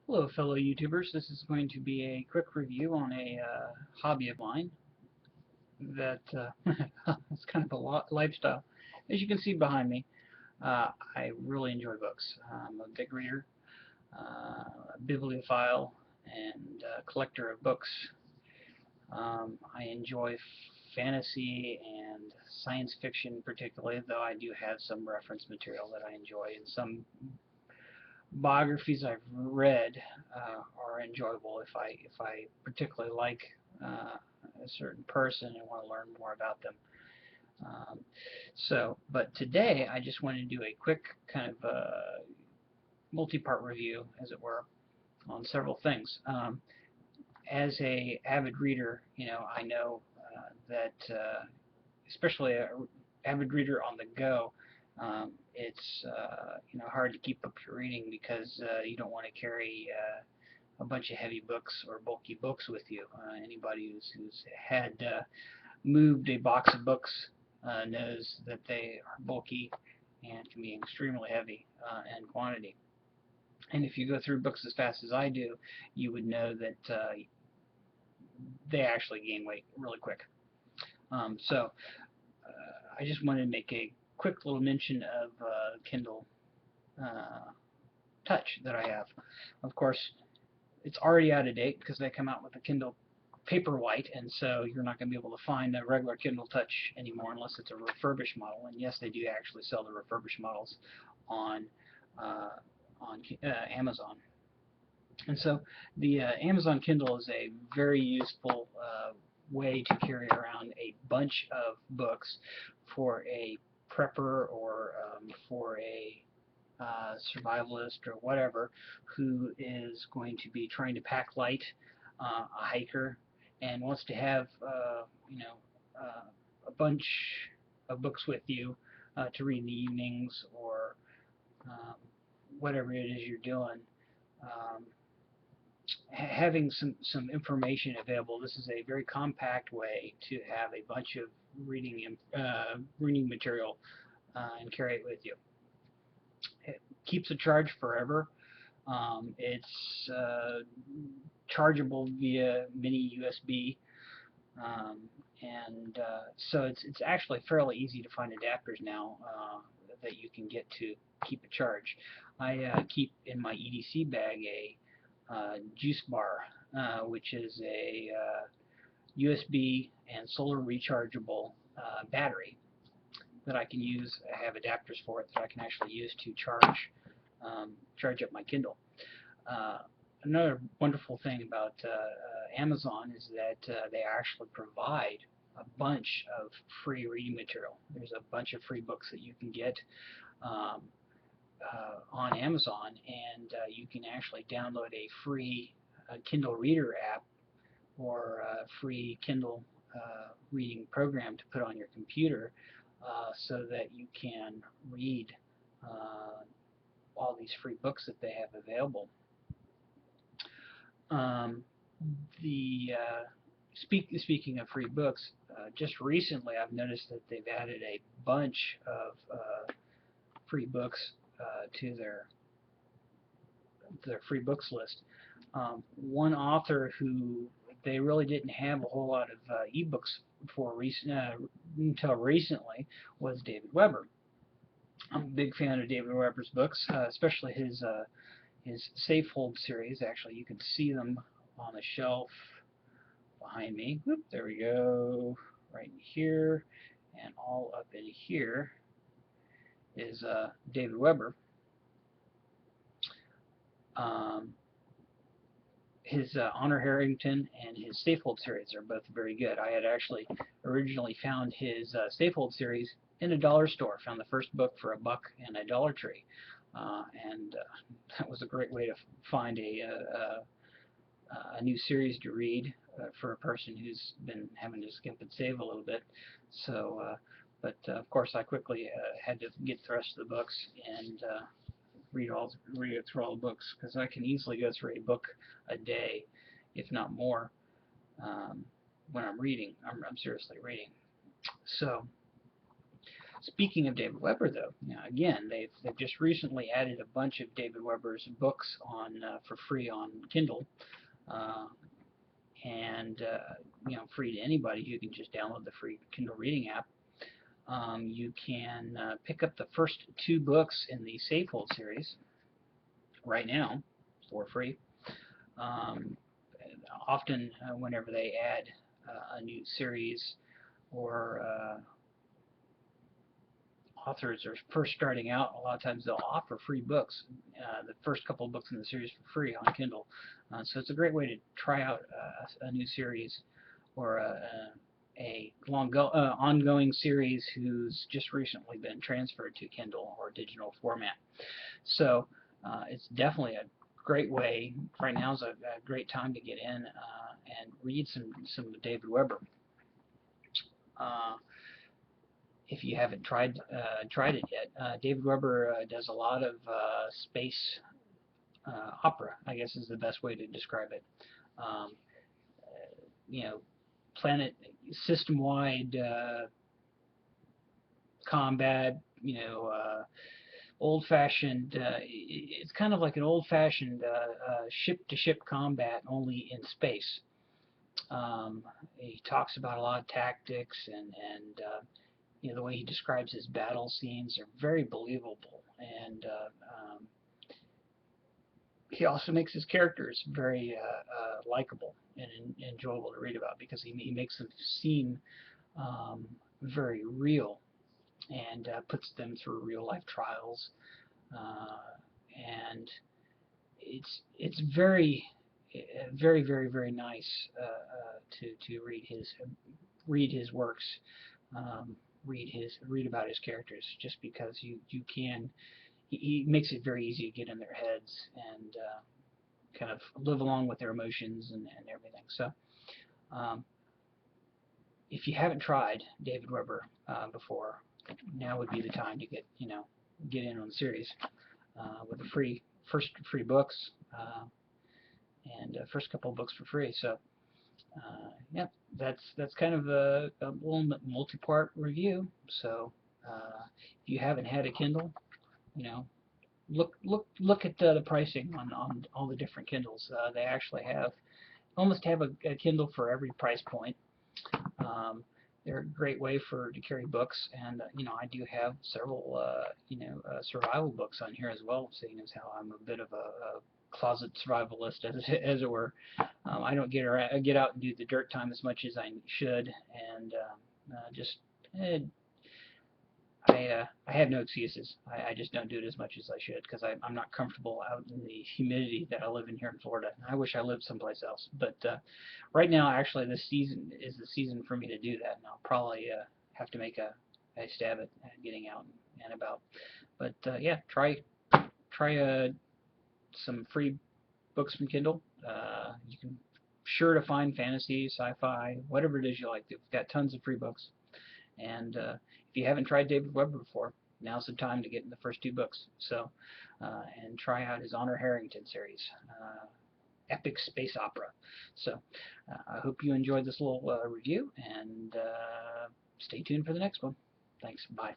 Hello, fellow YouTubers. This is going to be a quick review on a hobby of mine that it's kind of a lifestyle. As you can see behind me, I really enjoy books. I'm a big reader, a bibliophile, and collector of books. I enjoy fantasy and science fiction particularly, though I do have some reference material that I enjoy, and some biographies I've read are enjoyable if I particularly like a certain person and want to learn more about them. Um, but today I just want to do a quick kind of multi-part review, as it were, on several things. As a avid reader, I know that especially a avid reader on the go, it's hard to keep up your reading because you don't want to carry a bunch of heavy books or bulky books with you. Anybody who's had moved a box of books knows that they are bulky and can be extremely heavy in quantity. And if you go through books as fast as I do, you would know that they actually gain weight really quick. So I just wanted to make a quick little mention of Kindle uh, Touch that I have. Of course, it's already out of date because they come out with the Kindle Paperwhite, and so you're not going to be able to find a regular Kindle Touch anymore unless it's a refurbished model. And yes, they do actually sell the refurbished models on uh, on Amazon. And so the Amazon Kindle is a very useful way to carry around a bunch of books for a prepper or for a survivalist or whatever who is going to be trying to pack light, a hiker, and wants to have a bunch of books with you to read in the evenings or um, whatever it is you're doing. Um, Having some information available, this is a very compact way to have a bunch of reading material and carry it with you. It keeps a charge forever. It's chargeable via mini USB, um, and so it's actually fairly easy to find adapters now that you can get to keep a charge. I keep in my EDC bag a juice bar, which is a USB and solar rechargeable battery that I can use. I have adapters for it that I can actually use to charge up my Kindle. Uh, Another wonderful thing about Amazon is that they actually provide a bunch of free reading material. There's a bunch of free books that you can get um, on Amazon, and you can actually download a free Kindle Reader app or a free Kindle reading program to put on your computer so that you can read uh, all these free books that they have available. Um, the Speaking of free books, just recently I've noticed that they've added a bunch of free books to their free books list. One author who they really didn't have a whole lot of ebooks until recently was David Weber. I'm a big fan of David Weber's books, especially his Safehold series. Actually, you can see them on the shelf behind me. Whoop, there we go. Right in here, and all up in here is David Weber. Um, his Honor Harrington and his Safehold series are both very good. I had actually originally found his Safehold series in a dollar store. Found the first book for $1 in a Dollar Tree, and that was a great way to find a new series to read for a person who's been having to skimp and save a little bit. So, but of course, I quickly had to get the rest of the books and read it through all the books because I can easily go through a book a day, if not more, when I'm reading. I'm seriously reading. So Speaking of David Weber, though, again, they've just recently added a bunch of David Weber's books on for free on Kindle, uh, and free to anybody. You can just download the free Kindle reading app. You can pick up the first 2 books in the Safehold series right now for free. Um, Often, whenever they add a new series or authors are first starting out, a lot of times they'll offer free books, the first couple of books in the series for free on Kindle. So it's a great way to try out a new series or a ongoing series who's just recently been transferred to Kindle or digital format. So it's definitely a great way. Right now is a great time to get in and read some David Weber. If you haven't tried it yet, David Weber does a lot of space opera, I guess is the best way to describe it. Um, Planet system-wide combat. Old-fashioned. It's kind of like an old-fashioned ship-to-ship combat, only in space. He talks about a lot of tactics and the way he describes his battle scenes are very believable, and he also makes his characters very likable and enjoyable to read about because he makes them seem very real and puts them through real life trials, and it's very very nice to read his works. Read about his characters, just because you can. He makes it very easy to get in their heads and kind of live along with their emotions and everything. So if you haven't tried David Weber before, now would be the time to get in on the series with the first free books and first couple of books for free. So yeah, that's kind of a little multi-part review. So if you haven't had a Kindle, look at the pricing on all the different Kindles. They actually almost have a Kindle for every price point. They're a great way to carry books, and I do have several survival books on here as well, seeing as how I'm a bit of a closet survivalist, as it were. I don't get out and do the dirt time as much as I should, and I have no excuses. I just don't do it as much as I should because I'm not comfortable out in the humidity that I live in here in Florida. I wish I lived someplace else. But right now, actually, this season is the season for me to do that, and I'll probably have to make a stab at getting out and about. But yeah, try some free books from Kindle. You can sure to find fantasy, sci-fi, whatever it is you like. They've got tons of free books. And if you haven't tried David Weber before, now's the time to get in the first 2 books. So, and try out his Honor Harrington series, epic space opera. So, I hope you enjoyed this little review, and stay tuned for the next one. Thanks. Bye.